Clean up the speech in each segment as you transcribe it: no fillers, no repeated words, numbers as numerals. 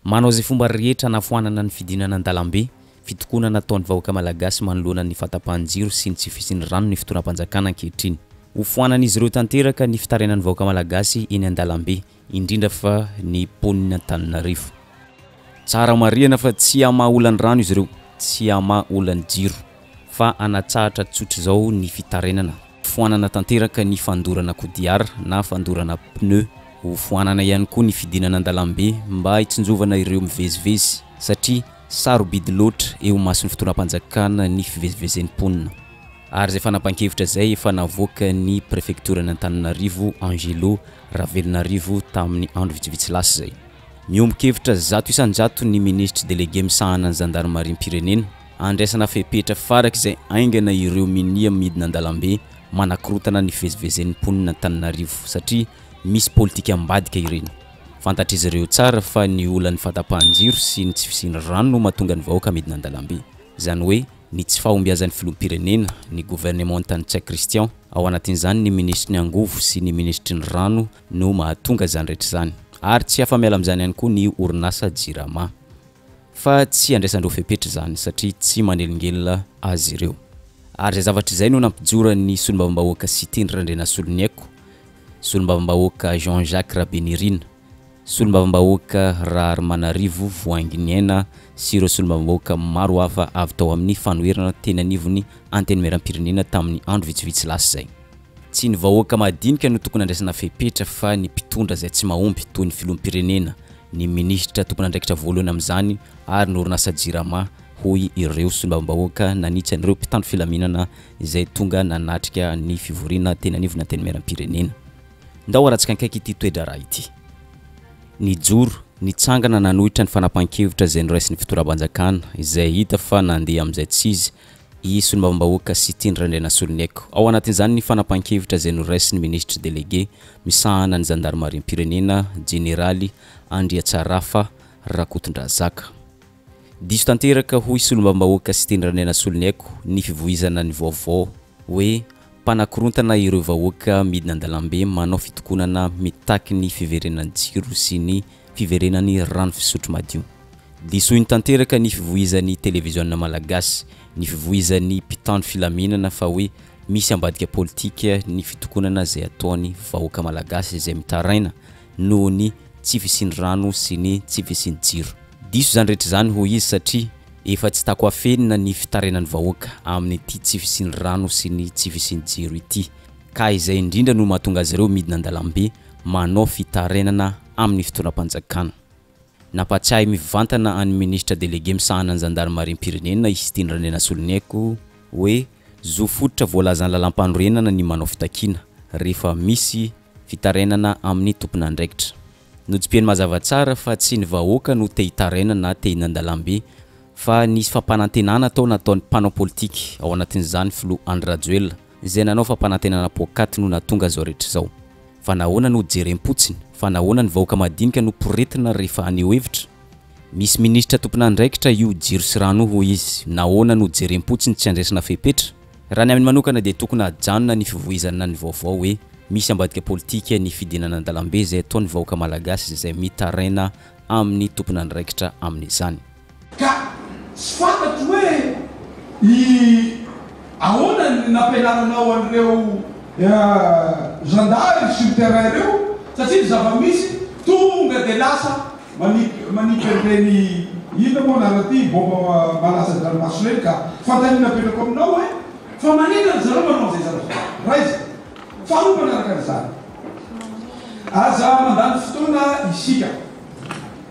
manao zay fomba rehetra nafoanana ny fidinana an-dalambe fitokonana nataon'ny vahoaka malagasy manoloana ny fatapahan-jiro sy ny tsy fisian'ny rano ny fotoanam-panjakana ankehitriny. Hofoanan'izy ireo tanteraka ny fitarenan'ny vahoaka malagasy eny an-dalambe indrindra fa ny ponina Antananarivo. Tsara marihana fa tsy ama olan'ny rano izy ireo, tsy ama olan'ny jiro fa anatsahatra tsotra zao ny fitarenana. Foanana tanteraka ny fandorana kodiara na fandorana pneu. Hofoanana ihany koa ny fidinana an-dalambe mba hitsinjovana ireo mivezivezy satria sarobidy loatra eo mason'ny fotoanam-panjakana ny fivezivezen'ny ponina. Ary zay fanapahan-kevitra zay efa navoaka ny préfecture Antananarivo Angelo Ravelinarivo tamin'ny andro vitsivitsy lasa zay. Miombo-kevitra 100 isan-jato ny ministre délégué misahana ny gendarmerie-pirenena andraisana fepetra farak'izay aingana ireo minia midina an-dalambe manakorotana ny fivezivezen'ny ponina Antananarivo satria misy politika ambadika ireny. Fantatrizy ireo tsara fa ny olan'ny fatapahan-jiro sy ny tsy fisian'ny rano no mahatonga ny vahoaka midina an-dalambe. Zany hoe ny tsy fahombiazan'ny filoham-pirenena ny gouvernement tany Tsaik Christian ao anatin'izany ny ministre ny angovo sy ny ministre ny rano no mahatonga zany rehetra zany. Ary tsy afa-miala amin'izany ihany koa ny orinasa Jirama. Fa tsy andraisandreo fepetra zany satria tsy manelingelina azy ireo. Ary zay zavatra izay no nampijora ny solombavambahoaka Sitendry Randrena Soloniaiko, solombavambahoaka Jean-Jacques Rabenirina, solombavambahoaka Rarmanarivo Voanginiaina sy ireo solombavambahoaka maro hafa avy tao amin'ny fanoherana teny anivon'ny anteny maram-pirenena tamin'ny andro vitsivitsy lasa zay. Tsy ny vahoaka madinika no tokony andraisana fepetra fa ny mpitondra zay tsy mahomby toy ny filoham-pirenena, ny ministra tokony andraikitra voalohany amin'izany ary ny orinasa Jirama hoy ireo solombavambahoaka nanitsy an'ireo mpitandro filaminana izay tonga nanatrika ny fivoriana teny anivon'ny anteny maram-pirenena. Ndao aratsika ankaiky ity toedra raha ity. Ny joro nitsangana nanohitra ny fanapahan-kevitra zay noraisin'ny fitoram-panjakana izay hita fa nandeha amin'izay tsy izy i solombavambahoaka Sitendry Randrena Soloniaiko. Ao anatin'izany ny fanapahan-kevitra zay noraisin'ny ministre délégué misahana ny gendarmerie-pirenena Generaly Andriatsarafa Rakotondrazaka. Diso tanteraka hoy solombavambahoaka Sitendry Randrena Soloniaiko ny fivoizana ny vaovao hoe panakorontana ireo vahoaka midina an-dalambe manao fitokonana mitaky ny fiverenan'ny jiro sy ny fiverenan'ny rano fisotro madio. Diso iny tanteraka ny fivoizan'ny televizionna malagasy, ny fivoizan'ny mpitandro filaminana fa hoe misy ambadika politika ny fitokonana zay ataony vahoaka malagasy izay mitaraina noho ny tsy fisian'ny rano sy ny tsy fisian'ny jiro. Diso zany rehetra zany hoy izy satria efa tsy tako afenina ny fitarenan'ny vahoaka amin'ny ity tsy fisian'ny rano sy ny tsy fisian'ny jiro ity. Ka izay indrindra no mahatonga azy ireo midina an-dalambe manao fitarenana amin'ny fotoanam-panjakana. Napatsiahy mivantana an'ny ministre délégué misahana ny gendarmerie-pirenena Sitendry Randrena Soloniaiko hoe zo fototra voalazan'ny lalam-panorenana ny manao fitakiana rehefa misy fitarenana amin'ny tompona andraikitra. Notsipiany mazava tsara fa tsy ny vahoaka no te hitarenana na te hinan-dalambe fa nisy fampanantenana atao nataon'ny mpanao politika ao anatin'izany filoha Andry Rajoelina izay nanao fampanantenana pokaty no natonga zao rehetra zao. Fa nahoana no jerem-potsiny, fa nahoana ny vahoaka madinika no poretina rehefa aneo hevitra. Misy ministra tompona andraikitra io jiro sy rano hoy izy, nahoana no jerem-potsiny tsy andraisana fepetra. Raha ny amin'ny manokana dia tokony hajanona ny fivoizana ny vaovao hoe misy ambadika politika ny fidinana an-dalambe izay ataon'ny vahoaka malagasy izay mitaraina amin'ny tompona andraikitra amin'izany. Ka tsy fantatro hoe ahoana ny nampianaranao an'ireo gendarme sur terrain reo satria ny zava-misy tonga dia lasa manipireny ina moa naraty bomba malasa dranomasonely ka fantanina apetrako aminao hoe fa manina zareo manao zay zavatra raiza faharoa manaraka an'izany. Aza mandany fotoana isika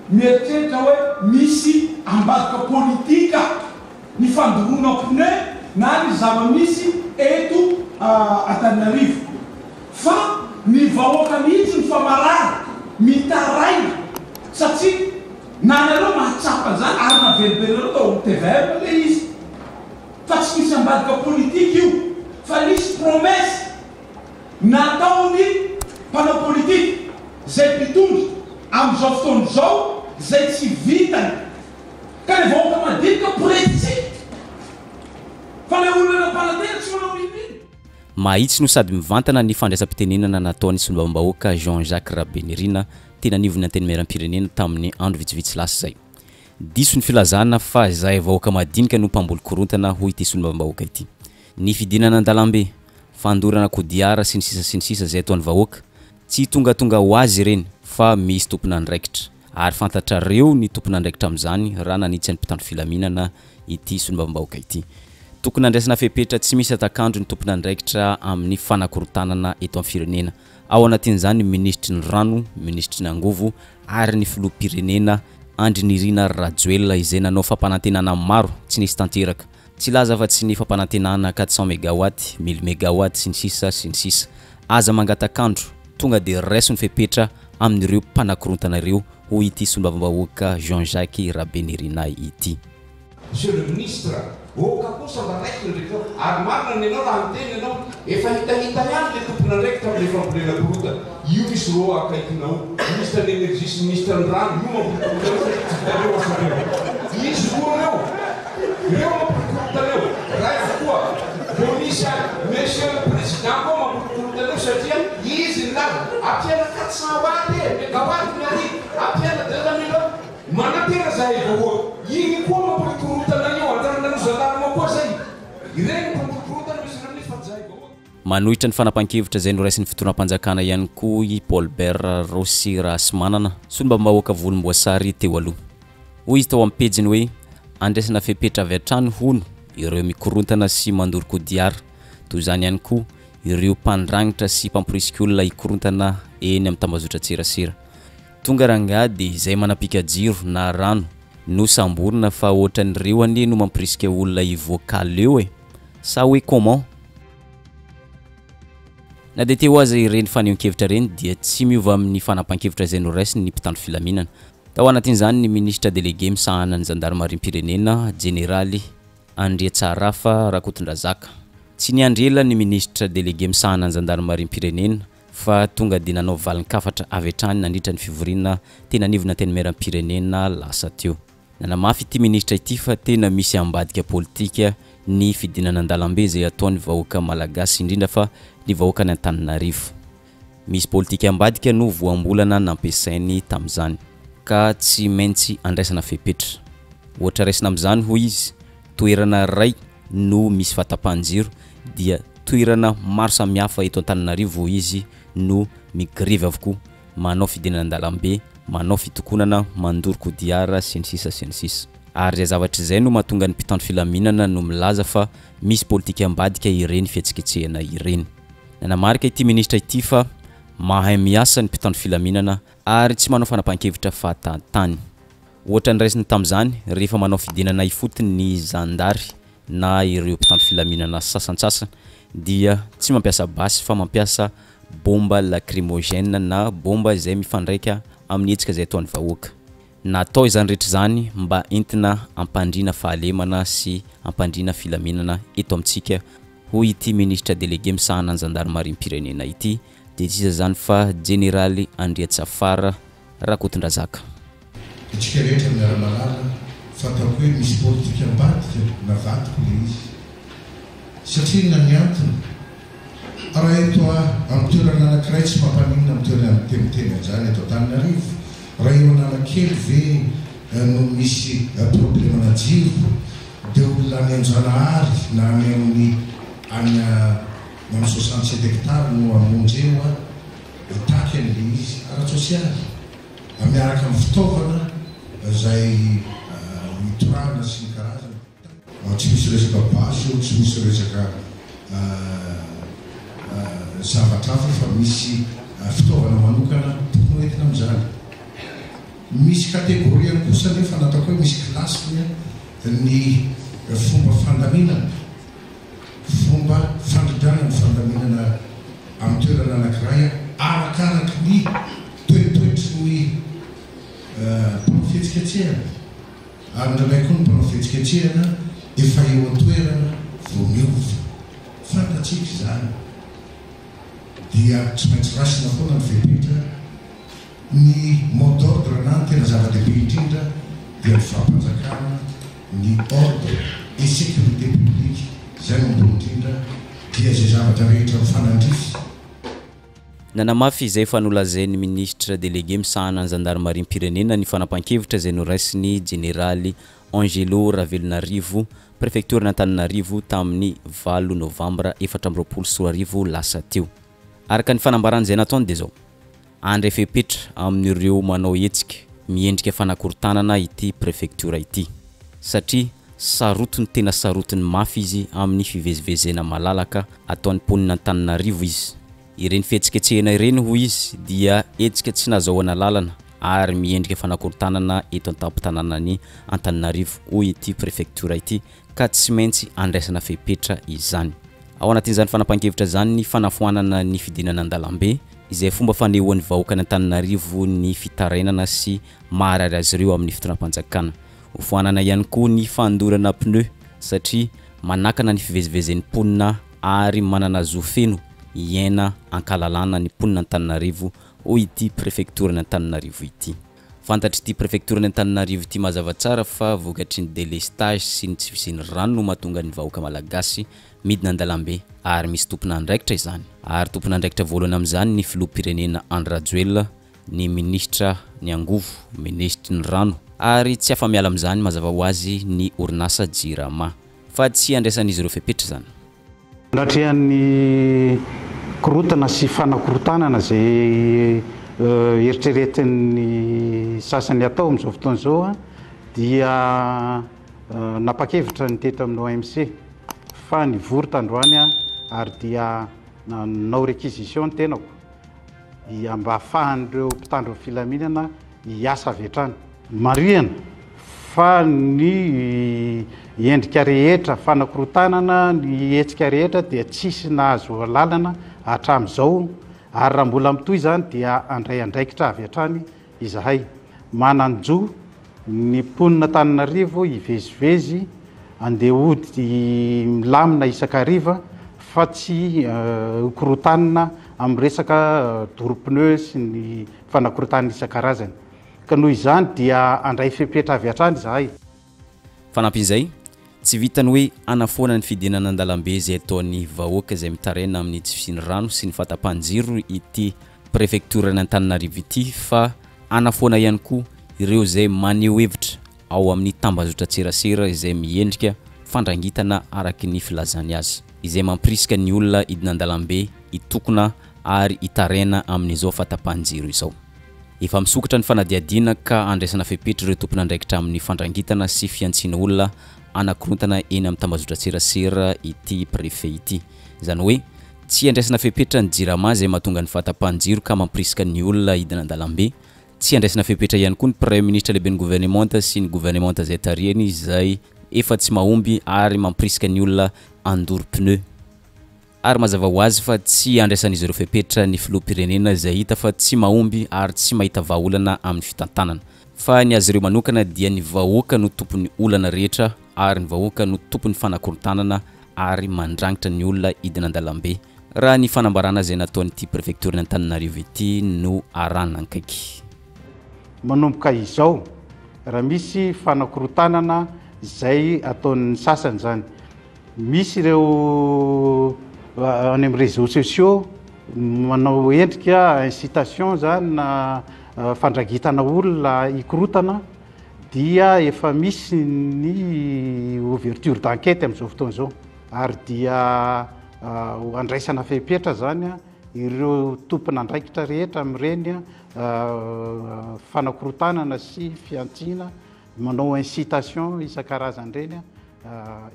mieritreritra hoe misy ambadika politika ny fandorona pneu na ny zava-misy eto Antananarivo fa ny vahoaka mihitsy ny famarana mitaraina satria nanareo mahatsapa zany ary navelibelireo tao TVR le izy fa tsy misy ambadika politika io fa nisy promesse nataony mpanao politika zay mpitondra amin'izao fotoana zao zay tsy vitany ka ny vahoaka madinika précis fa le olona nampalatena tsy manao nini. Mahitsy no sady mivantana ny fandraisam-pitenenana nataon'ny solombavambahoaka Jean-Jacques Rabenirina tena nivony anteny maram-pirenena tamin'ny andro vitsivitsy lasa zay. Diso ny filazana fa izay vahoaka madinika no mpamboly korontana ho ity solombavam-bahoaka ity. Ny fidinana an-dalambe, fandorana kodiara sy ny sisa zay ataon'ny vahoaka, tsy tongatonga ho azy ireny fa misy tompon'andraikitra. Ary fantatrareo ny tompon'andraikitra amin'izany raha nanitsy ny mpitandro filaminana ity solombavam-bahoaka ity. Tokony andraisana fepetra tsy misy atakandro ny tompon'andraikitra amin'ny fanakorotanana eto amin'ny firenena. Ao anatin'izany ministry ny rano, ministry ny angovo ary ny filoham-pirenena Andry Nirina Rajoelina izay nanao fampanantenana maro tsy nisy tanteraka. Tsy laza fa tsy ny fampanantenana 400 mégawatt, 1000 mégawatt sy ny sisa. Aza mangatakandro tonga de raiso ny fepetra amin'ireo mpanakorontana ireo ho ity solombavam-bahoaka Jean-Jacques Rabenirina ity. Monsieur le ministre, kosa mbaraiky ndraiky ary marina ny anao raha miteny ianao efa hitahita ihany le tompon'andraikitra amin'ny fambolena korontana. Io misy roa akaikinao, ministre de l'énergie sy ministre ny rano, io mampikorotana izy roa reo. Reo mampikorotana eo. Raha koa, vao misy monsieur le président koa mampikorotana eo satria izy ny lava ampiana 400 watt mégawatt nari ampiana 2000 manatera zay vahoaka. Igny koa mampikorotana eo antanana zalama koa zay. Ireny mampikorotana misy rano fa zay vahoaka. Manohitra ny fanapahan-kevitra zay noraisin'ny fitoram-panjakana ihany koa i Paulbert Rossi Rasmanana, solombavam-bahoaka volomboasary teo aloha. Hoy izy tao amin'ny pejiny hoe andraisana fepetra avy hatrany hono ireo mikorontana sy mandoro kodiara, toy izany ihany koa ireo mpandrangitra sy mpamporisika olona ikorontana eny amin'ny tambazotra tserasera. Tonga rangady izay manapika jiro na rano no samborina fa ohatran'ireo anie no mamporisika olona ivoakaly eo sa hoe comment? Na dia teo aza ireny fanehoan-kevitra ireny dia tsy miova amin'ny fanapahan-kevitra izay noraisiny ny mpitandro filaminana. Tao anatin'izany ny ministre délégué misahana ny zandarmarim-pirenena Generaly Andriatsarafa Rakotondrazaka. Tsy niandrela ny ministre délégué misahana ny zandarmarim-pirenena fa tonga dia nanao valin-kafatra avy hatrany nandritra ny fivoriana tena nivona teny maram-pirenena lasa teo. Nanamafy ity ministre ity fa tena misy ambadika politika ny fidinana an-dalambe izay ataony vahoaka malagasy indrindra fa ny vahoaka ny Antananarivo. Misy politika ambadika no voambolana nampiasainy tamin'izany ka tsy maintsy andraisana fepetra. Ohatra raisina amin'izany hoy izy, toerana ray no misy fatapahan-jiro dia toerana maro samihafa eto Antananarivo izy no migrevy avokoa, manao fidinana an-dalambe, manao fitokonana, mandoro kodiara sy ny sisa. Ary zay zavatra izay no mahatonga ny mpitandro filaminana no milaza fa misy politika ambadika ireny fihetsiketsehana ireny. Nanamarika ity ministra ity fa mahay miasa ny mpitandro filaminana ary tsy manao fanapahan-kevitra fahatany. Ohatra ny raisiny tamin'izany rehefa manao fidinana ifotony ny zandary na ireo mpitandro filaminana sasantsasany dia tsy mampiasa basy fa mampiasa bomba lacrymogène na bomba izay mifandraika amin'ny hetsika izay ataon'ny vahoaka. Natao izany rehetra izany mba entina ampandriana fahalemana sy ampandriana filaminana eto amintsika, hoy ity ministre délégué misahana ny zandarmarim-pirenena ity dia tsy zany fa Generaly Andriatsarafa Rakotondrazaka. Itsika rehetra miara-malala fatako hoe misy politika ambadika na vadiko le izy satria na ny antony raha eto amin'ny toerana anankiray tsy mampanina amin'ny toerana mitemiteny an'izany eto Antananarivo, raha eo anankely ve no misy problema na jiro dia olona any Anjanahary na any amin'ny 67 hectare no amonjy eo taky an'le izy ara-tsosialy miaraka amin'ny fitaovana izay mitorana sy ny karazana. Tsy misy resaka basy eo, tsy misy resaka zavatra hafa fa misy fitaovana manokana tokony entina amin'izany. Misy kategoria kosa nefa natao hoe misy klasy ny fomba fandaminana, fomba fandridrana ny fandaminana amin'ny toerana anankiray arakaraky ny toetoetry ny mpanao fihetsiketsehana. Ary ndraindray koa ny mpanao fihetsiketsehana efa eo an-toerana vao miova. Fantatsika izany dia tsy maintsy rasina foana ny fepetra ny mot d'ordre na ny tena zava-dehibe indrindra dia ny fampanjakana ny ordre et sécurité publique, zay no ambony indrindra dia zay zavatra rehetra mifanandrify. Nanamafy izay fanolazain'ny ministre délégué misahana ny gendarmerie-pirenena ny fanapahan-kevitra izay noraisiny généraly Angelo Ravelonarivo préfecture n'Antananarivo tamin'ny 8 novambra 2024 lasa teo. Araka ny fanambarana izay nataony dia zao andray fepetra amin'ireo manao hetsika miendrika fanakorontanana ity préfecture ity satria sarotiny tena sarotiny mafy izy amin'ny fivezivezena malalaka ataon'ny ponina Antananarivo izy. Ireny fihetsiketsehana ireny ho izy dia hetsika tsy nazahoana lalana ary miendrika fanakorontanana eto an-tampon-tanànan'ny Antananarivo hoy ity préfecture ity ka tsy maintsy andraisana fepetra izany. Ao anatin'izany fanapahan-kevitra zany ny fanafoanana ny fidinana an-dalambe izay fomba fanehoan'ny vahoaka ny Antananarivo ny fitarainana sy maharary azy ireo amin'ny fitondram-panjakana. Hofoanana ihany koa ny fandorana pneu satria manakana ny fivezivezen'ny ponina ary manana zo feno iaina ankalalana ny ponina Antananarivo hoy ity préfecture n'Antananarivo ity. Fantatry ity préfecture n'Antananarivo ity mazava tsara fa vokatry ny délestage sy ny tsy fisian'ny rano no mahatonga ny vahoaka malagasy midina an-dalambe ary misy tompon'andraikitra izany. Ary tompon'andraikitra voalohany amin'izany ny filoham-pirenena Andry Rajoelina, ny ministra ny angovo, ministry ny rano ary tsy afa-miala amin'izany mazava ho azy ny orinasa Jirama fa tsy andraisan'izy ireo fepetra zany. Andratrehan'ny korotana sy fanakorontanana zay eritreretin'ny sasany atao amin'izao fotoana izao dia napakevitra ny teto amin'ny OMC fa nivory tandroany ary dia nanao réquisition ny tenako mba ahafahan'ireo mpitandro filaminana hiasa avy hatrany. Marihana fa ny endrika rehetra fanakorontanana ny hetsika rehetra dia tsisy nahazo lalana hatramin'izao ary raha mbola mitoy izany dia andray andraikitra avy hatrany izahay. Mananjo ny ponina Antananarivo hivezivezy andeha hody milamina isakariva fa tsy korontanana amin'ny resaka doro-pneu sy ny fanakorontanana isan-karazany. Ka noho izany dia andray fepetra avy hatrany izahay. Fanampin'izay tsy vitany hoe anafoana ny fidinana an-dalambe izay ataon'ny vahoaka izay mitaraina amin'ny tsy fisian'ny rano sy ny fahatapahan-jiro ity préfecture n'Antananarivo ity fa anafoana ihany koa ireo izay maneho hevitra ao amin'ny tambazotra tserasera izay miendrika fandrangitana araky ny filazany azy izay mampirisika ny olona hidina an-dalambe hitokona ary hitaraina amin'izao fahatapahan-jiro izao. Efa misokatra ny fanadiadiana ka andraisana fepetra ireo tompon'andraikitra amin'ny fandrangitana sy fiantsiana olona anakorontana eny amin'ny tambazotra tserasera ity préfet ity. Izany hoe tsy andraisana fepetra ny Jirama izay mahatonga ny fahatapahan-jiro ka mampirisika ny olona hidina an-dalambe. Tsy andraisana fepetra ihany koa ny premier ministre lehiben'ny gouvernement sy ny gouvernement izay tarihany izay efa tsy mahomby ary mampirisika ny olona andoro pneu. Ary mazava ho azy fa tsy andraisan'izy ireo fepetra ny filoham-pirenena izay hita fa tsy mahomby ary tsy mahita vahaolana amin'ny fitantanana. Fa ny azy ireo manokana dia ny vahoaka no tompon'ny olana rehetra ary ny vahoaka no tompon'ny fanakorontanana ary mandrangitra ny olona hidina an-dalambe. Raha ny fanambarana izay nataon'ity préfecture n'Antananarivo ity no arahana ankaiky. Manomboka izao raha misy fanakorontanana izay ataon'ny sasany zany. Misy ireo any amin'ny réseaux sociaux manao endrika incitation zany na fandrangitana olona hikorotana dia efa misy ny ouverture d'enquête amin'izao fotoana izao ary dia andraisana fepetra zany ireo tompon'andraikitra rehetra amin'ireny fanakorontanana sy fiantsiana manao incitation isan-karazany ireny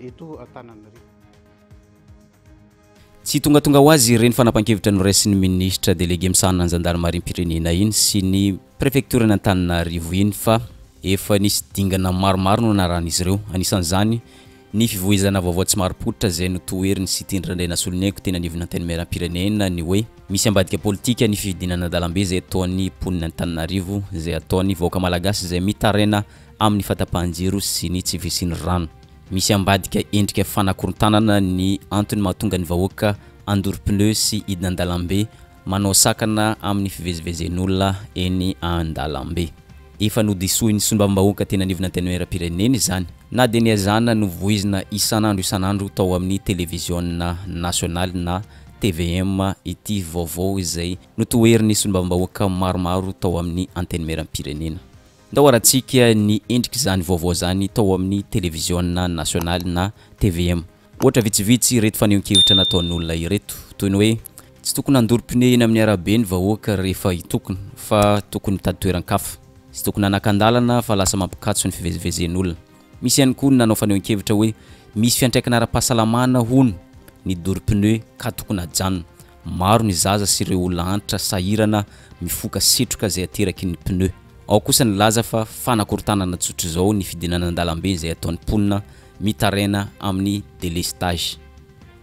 eto Antananarivo. Tsy tonga ho azy ireny fanapahan-kevitra noraisin'ny ministre délégué misahana ny gendarmerie-pirenena iny sy ny préfecture n'Antananarivo iny fa efa nisy dingana maromaro no naran'izy ireo. Anisan'izany ny fivoizana vaovao tsy maro-potitra izay notoheriny sy tindra-ndray nasolonaiko tena anivon'ny antenimieram-pirenena ny hoe misy ambadika politika ny fidinana an-dalambe izay ataon'ny ponina Antananarivo izay ataon'ny vahoaka malagasy izay mitaraina amin'ny fahatapahan-jiro sy ny tsy fisian'ny rano. Misy ambadika endrika fanakorontanana ny antony mahatonga ny vahoaka andoro pneu sy hidina an-dalambe manao sakana amin'ny fivezivezen'olona eny an-dalambe. Efa nodisoiny sombam-bahoaka tena anivon'ny antenimieram-pirenena izany na dia niazana no voizina isan'andro tao amin'ny télévision nationale na TVM ity vaovao izay notoeriny sombambahoaka maromaro tao amin'ny antenne meram-pirenena. Ndao aratsika ny endriky zany vaovao zany tao amin'ny télévision nationale na TVM. Ohatra vitsivitsy reto fanehoan-kevitra nataon'olona ireto toy ny hoe tsy tokony handoro pneu eny amin'ny arabe ny vahoaka rehefa hitokony fa tokony hitady toeran-kafa. Tsy tokony hanakandalana fa lasa mampikatso ny fivezivezen'olona. Misy ihany koa nanao fanehoan-kevitra hoe misy fiantraikana ara-pahasalamana hono ny doro pneu ka tokony hajanona. Maro ny zaza sy ireo olona antitra sahirana mifoka setroka izay ateraky ny pneu. Ao kosa ny laza fa fanakorontanana tsotra izao ny fidinana an-dalambe izay ataon'ny mponina mitaraina amin'ny délestage.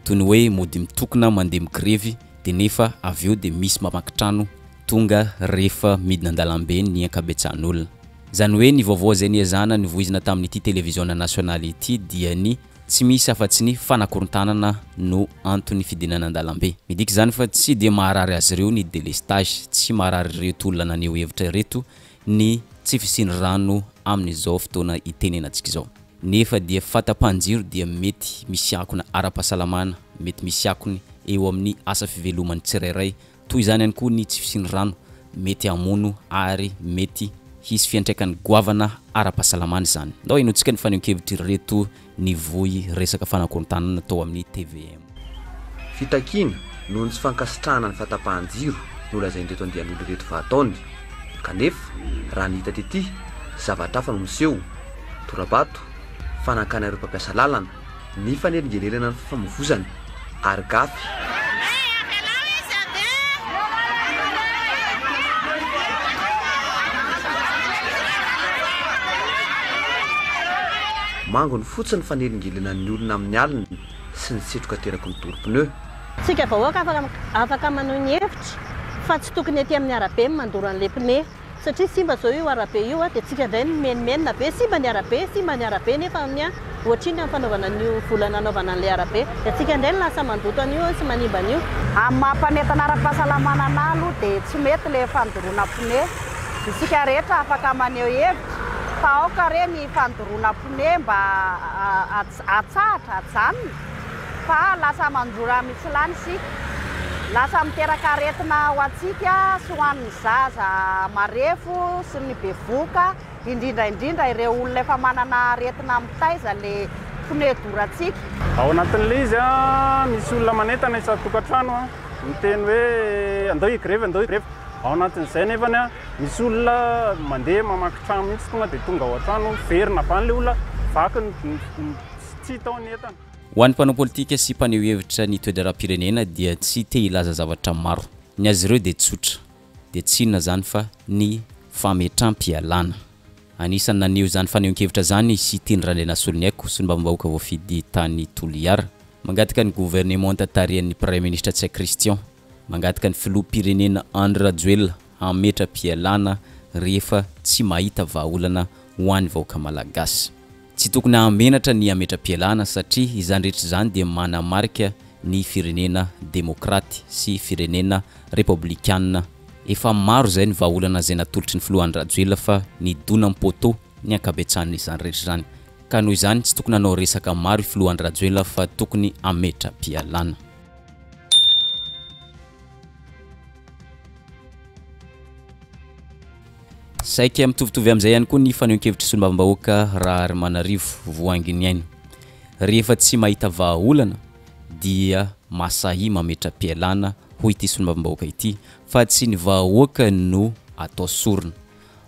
Toy ny hoe mody mitokona mandeha migrevy dia nefa avy eo dia misy mamakitrano tonga rehefa midina an-dalambe ny ankabetsahan'olona. Zany hoe ny vaovao izay niazana nivoizina tamin'ity télévision nationale ity dia ny tsy misy afa-tsy ny fanakorontanana no antony fidinana an-dalambe. Midika zany fa tsy dia maharary azy ireo ny délestage, tsy maharary reto olona naneho hevitra reto ny tsy fisiany rano amin'izao fotoana itenenantsika izao. Nefa dia fata-panjiro dia mety misy akona ara-pahasalamana, mety misy akony eo amin'ny asa fivelomany tsirairay, toy izany ihany koa ny tsy fisiany rano mety hamono ary mety hisy fiantraikany goavana ara-pahasalamana izany. Ndao inoantsika ny fanehoan-kevitra reto ny voy resaka fanakorontanana tao amin'ny TVM. Fitakiana noho ny tsy fankasitrahana ny fata-panjiro no lazainy reto andian'olo reto vahataony. Kanefa raha ny hita tety zavatra hafa no miseho, torabato, fanakana ireo mpampiasa lalana, ny fanelingelelana ny famovozana ary gafy. Mango ny fotsiny fanelingelelana ny olona amin'ny alina sy ny setroka teraky ny doro pneu. Sika vahoaka afaka maneho ny hevitra fa tsy tokony ety amin'ny arabe mandoro an'ilay pneu satria simba zao io arabe io dia tsika zay menmenina be simba ny arabe nefa amin'ny ohatriny amin'ny fanaovana ny volana anaovana an'ilay arabe dia tsika indray ny lasa mandoto an'io sy manimba an'io. Amin'ny mampanetana ara-pahasalamana an'alo dia tsy mety ilay fandoroana pneu. Isika rehetra afaka maneho hevitra fa aoka re ny fandoroana pneu mba atsahatra ajanona fa lasa mandora mitsilany isika. Lasa miteraka aretina ho antsika sy ho an'ny zaza marefo sy ny bevoka, indrindra ireo olona efa manana aretina mitaiza le pneu dorantsika. Ao anatin'ilay izy misy olona manentana isa-tokantrano miteny hoe andao higrevy. Ao anatin'izay nefany misy olona mandeha mamaky trano mihitsy tonga dia tonga ao an-trano verina avy an'ilay olona vaky tsy taony entana. Ho an'ny mpanao politika sy mpaneho hevitra ny toe-daram-pirenena dia tsy te hilaza zavatra maro. Ny azy ireo dia tsotra, dia tsy inona zany fa ny fametram-pialana. Anisan'ny naneho zany fanehoan-kevitra zany sy teny Randrena Soloniaiko sy ny mbambahoaka voafidy tany Toliara, mangataka ny gouvernement tatarian'ny Premier Ministre Tsia Christian, mangataka ny filoham-pirenena Andry Rajoelina hametra-pialana rehefa tsy mahita vahaolana ho an'ny vahoaka malagasy. Tsy tokony hamenatra ny hametra-pialana satria izany rehetra izany dia manamarika ny firenena demokraty sy firenena republikanina. Efa maro zay ny vahaolana izay natolotry ny filoha Andry Rajoelina fa ny dona mpoto ny ankabetsahan'ny izany rehetra izany. Ka noho izany tsy tokony hanao resaka maro filoha Andry Rajoelina fa tokony hametra-pialana. Saika mitovitovy amin'izay ihany koa ny fanehoan-kevitra sy ny mbambahoaka raha Arimanarivo voanginiaina. Rehefa tsy mahita vahaolana dia masahy mametra-pialana hoy ity sy ny mbambahoaka ity fa tsy ny vahahoaka no atao sorona.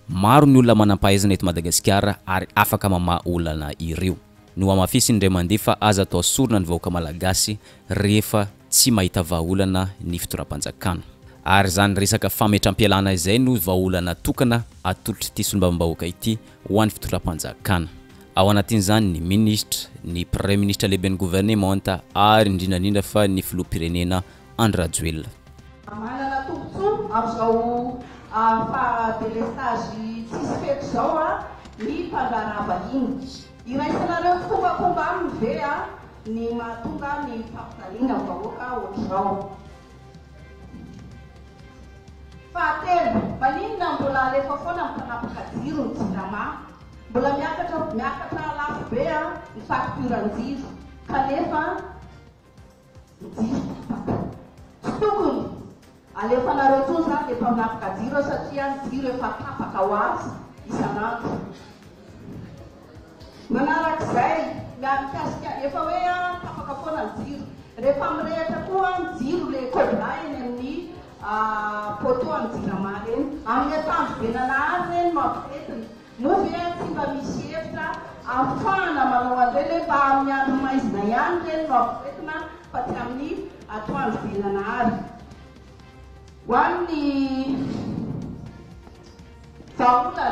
Maro ny olona manam-pahaizana eto Madagasikara ary afaka mamaha olana ireo. No amafisiny indray mandeha fa aza atao sorona ny vahoaka malagasy rehefa tsy mahita vahaolana ny fitoram-panjakana. Ary zany resaka fametram-pialana izay no vahaolana tokana atolotry ity sy ny mbambahoaka ity ho an'ny fitoram-panjakana. Ao anatin'izany ny ministre, ny premier ministre lehiben'ny gouvernement ary indrindrandrindra fa ny filoham-pirenena Andry Rajoelina. Manana tombotsoa amin'izao fa-délestage tsisy fety zao ny mpandrana vahiny. Iraisanareo tongatonga aminy ve ny mahatonga ny fampitariana ny vahoaka ohatr'izao. Fahatelo, maninona mbola alefa foana mifanapaka jiro ny jirama, mbola miakatra lafo be ny fakturan-jiro kanefa jiro tapaka. tokony alefanareo tony zany dia efa minapaka jiro satria ny jiro efa tapaka ho azy isanandro. Manarak'izay mikasika efa hoe tapaka foana ny jiro, rehefa mirehatra koa ny jiro le cobra eny amin'ny poto amin'ny jirama reny amin'ny atanjobenana azy reny mampiretina moa ve tsy mba misy hevitra ahafahana manao an'ireny hoe mba amin'ny andro maizina ihany reny mampiretina fa tsy amin'ny atoandrobenana azy. Ho an'ny vahaolana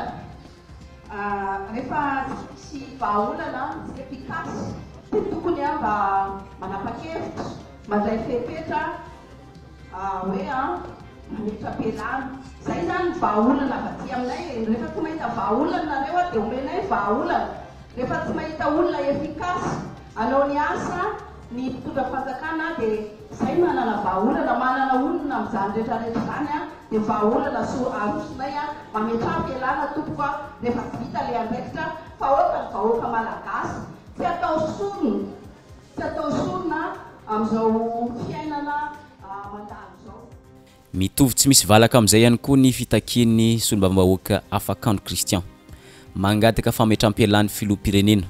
rehefa sy vahaolana sy efikasy dia tokony mba manapa-kevitra mandray fepetra hoe mametra-pelana. Zay zany vahaolana vaty aminay. Rehefa tsy mahita vahaolana nareo dia omenay vahaolana. Rehefa tsy mahita olona efikasy anao ny asa ny mpitondra fanjakana dia zay manana vahaolana, manana olona amin'izany rehetrarehetra zany dia vahaolana arosonay mametra-pelana tompoko rehefa tsy vita le andraikitra fa ohatra ny vahoaka malagasy tsy atao sorona amin'izao fiainana mandalo zao. Mitovy tsy misy valaka amin'izay ihany koa ny fitakian'ny solombavambahoaka Afakandro Kristian mangataka fametram-pialan'ny filoham-pirenena,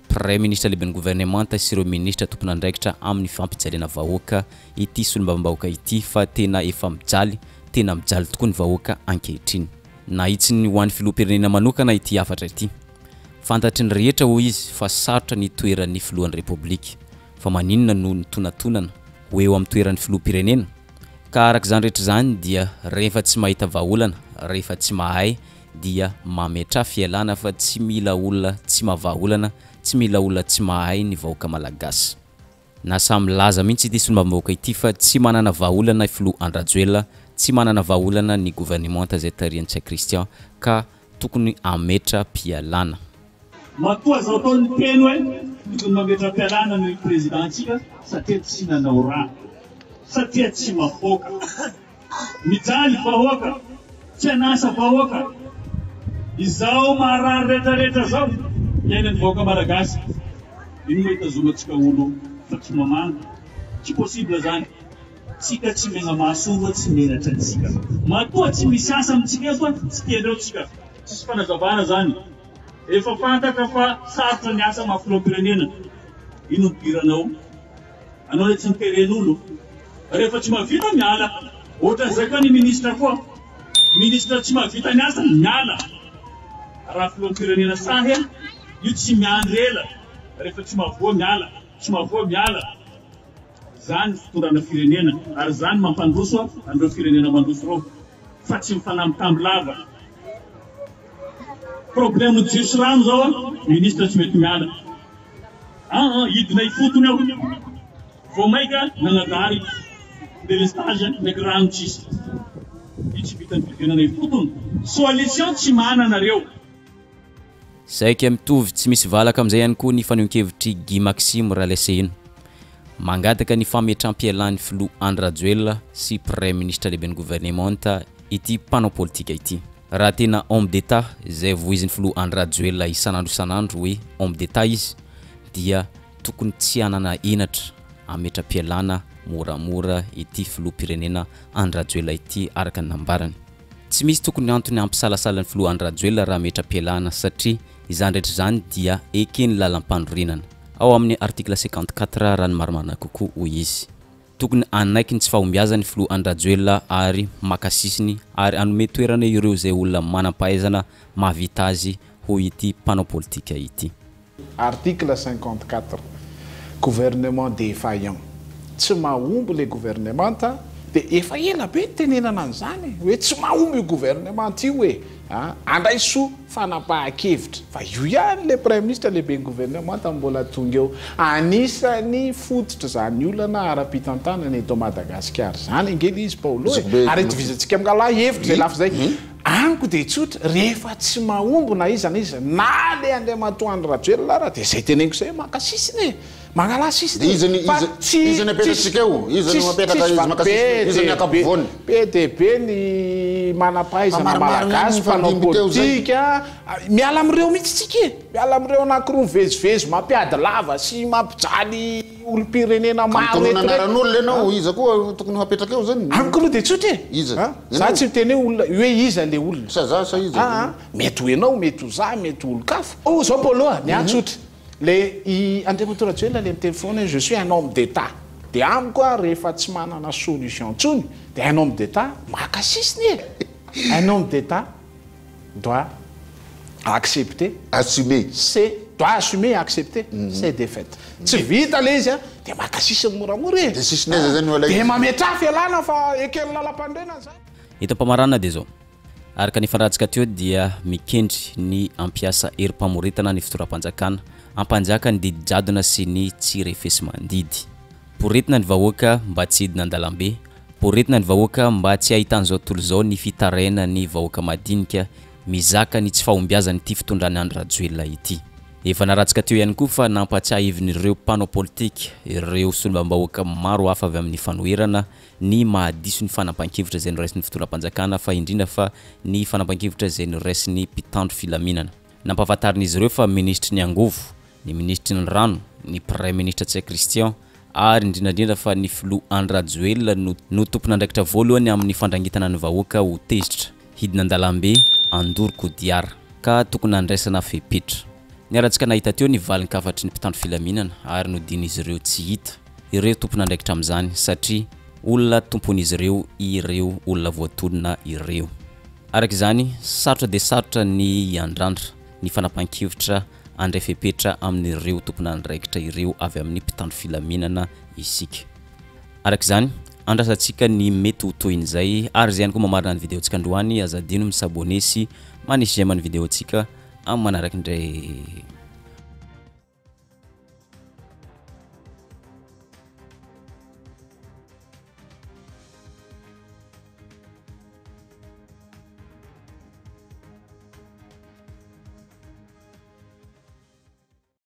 Premier ministre lehiben'ny gouvernemanta sy ireo ministra tompona andraikitra amin'ny fampijalena vahoaka ity solombavambahoaka ity fa tena efa mijaly tokoa ny vahoaka ankehitriny. Nahitsiny ho an'ny filoham-pirenena manokana ity hafatra ity. Fantatry ny rehetra hoy izy fa sarotra ny toeran'ny filohan'ny repoblika, fa maninona no nitonantonana ho eo amin'ny toeran'ny filoham-pirenena. Ka arak'izany rehetra zany dia rehefa tsy mahita vahaolana, rehefa tsy mahay dia mametra fialana fa tsy mila olona tsy mahavahaolana, tsy mila olona tsy mahay ny vahoaka malagasy. Na samy laza mihitsy ity solombavambahoaka ity fa tsy manana vahaolana i filoha Andrajoela, tsy manana vahaolana ny gouvernemanta zay tariantsika Kristian ka tokony ametra-pialana. Matoa zao tao ny teny hoe tokony mametra-pialana ny presidentsika satria tsy nanao raha, satria tsy mahoaka, mijaly vahoaka, tsy anasa vahoaka. Izao maharary rehetrarehetra zao iainan'ny vahoaka malagasy. Ino moa itazomantsika olo fa tsy mamana? Tsy possible zany. Tsika tsy mena mahasoa, tsy menatra antsika. Matoa tsy misy asa amintsika fa tsy tiandreo tsika. Tsisy fanazavana zany. Efa fantatra fa sarotra ny asa maha-filoham-pirenena. Ino midiranao? Anao tsy niteren'olo. Rehefa tsy mahavita miala. Ohatra zay ka ny ministra koa. Ministra tsy mahavita ny asa miala. Raha filoham-pirenena sahy io tsy miandry ela. Rehefa tsy mahavoa miala, tsy mahavoa miala. Zany fitondrana firenena ary zany mampandroso andreo firenena mandroso reo fa tsy mifanampy lava. Problème ny jiso rano zao ministra tsy mety miala. Hidina ifotony aho. Vao maika nanadary delestage ndraiky rano tsisy. Io tsy vitany firenena ifotony. Solution tsy mananareo. Saika mitovy tsy misy valaka amin'izay ihany koa ny fanehoan-kevitry Guy Maxime Ralesehino mangataka ny fametram-pialan'ny filoha Andrajoela sy Premier ministre lehiben'ny gouvernemanta ity mpanao politika ity. Raha tena homme d'état zay voizin'ny filoha Andrajoela isanandro hoe homme d'état izy dia tokony tsy hanana enatra ametram-pialana moramora ity filoham-pirenena Andrajoela ity araka ny nambarany. Tsy misy tokony antony ampisalasalan'ny filoha Andrajoela raha ametram-pialana satria izany rehetra zany dia ekeny lalam-panorenana. Ao amin'ny article 54 raha ny marimarina kokoa hoy izy. Tokony anaiky ny tsy fahombiazany filoha Andrajoela ary makasisiny ary anome toerana ireo zay olona manam-pahaizana mahavita azy hoy ity mpanao politika ity. Article 54 gouvernement défaillant. Tsy mahomby le gouvernemanta dia efa ela be tenenana an'izany hoe tsy mahomby gouvernement io hoe andray soa fanapahan-kevitra fa io ihany le Premier ministre lehiben'ny gouvernemanta mbola tonga eo anisany fototra zany olana ara-pitantanana eto Madagasikara zany angely izy Paulo ary itovizantsika mingala hevitra zay lafa zay anko dia tsotra rehefa tsy mahomby na iza na le Andriamatoa Andrajoela raha dia zay teneniko zay makasisiny mangala sisy izany apetratsika eo izany mapetraka izy makasisy izany akapivony be de be ny manampahaizana malagasy mpanao politika miala am'ireo mihitsy tsika miala am'ireo anankiroa mivezivezy mampiady lava sy mampijaly olom-pirenena maro anaran'olo ianao iza koa tokony mapetraka eo zany amiko aloha de tsotra e iza za tsy miteny hoe iza le olona sa iza mety ho enao mety ho za mety olo-kafo o zao poloa miantsotra le andriamatora joela le mitéléphoné je suis un homme d'état de amiko a rehefa tsy manana solution tsony de un homme d'état makasisiny e un homme d'état doit accepter assumer doit assumer et accepter ses défaites tsy vita le izy a de makasisy moramora e de sisneza zany wala de mametrafy alana fa ekely lalam-pandrena zany hita mpamarana de zao araka ny fanratsika teo dia mikendry ny ampiasa herim-pamoretana ny fitoram-panjakana ampanjaka ny didy jadona sy ny tsirefesy mandidy poretina ny vahoaka mba tsy hidina an-dalambe poretina ny vahoaka mba tsy ahitan'izao tontolo zao ny fitaraina ny vahoaka madinika mizaka ny tsy fahombiazany ity fitondrany Andry Rajoelina ity efa naratsika teo ihany koa fa nampatsiahy hevin'ireo mpanao politika ireo solombam-bahoaka maro hafa avy amin'ny fanoherana ny mahadiso ny fanampan-kevitra izay noraisy ny fitoram-panjakana fa indrindra fa ny fanampan-kevitra izay noraisy ny mpitandro filaminana nampahafantarin'izy ireo fa ministry ny angovo ny ministry ny rano ny premier ministre Tsia Christian ary indrindrandrindra fa ny filoha Andry Rajoelina no tompona andraikitra voalohany amin'ny fandrangitana ny vahoaka ho tezitra hidina an-dalambe andoroko diara ka tokony andraisana fepetra niaratsika nahita teo ny valin-kafatry ny mpitandro filaminana ary nodin'izy ireo tsy hita ireo tompona andraikitra amin'izany satria olona tompon'izy ireo olona voatolona ireo arak'izany sarotra de sarotra ny andrandra ny fanampan-kevitra andray fepetra amin'ireo tompona andraikitra ireo avy amin'ny mpitandro filaminana isika arak'izany andrasantsika ny mety ho toin'izay ary zay ihany koa mamarina ny videontsika androany azadino misabone sy manisy j'aime ny videontsika amin'ny manaraka indray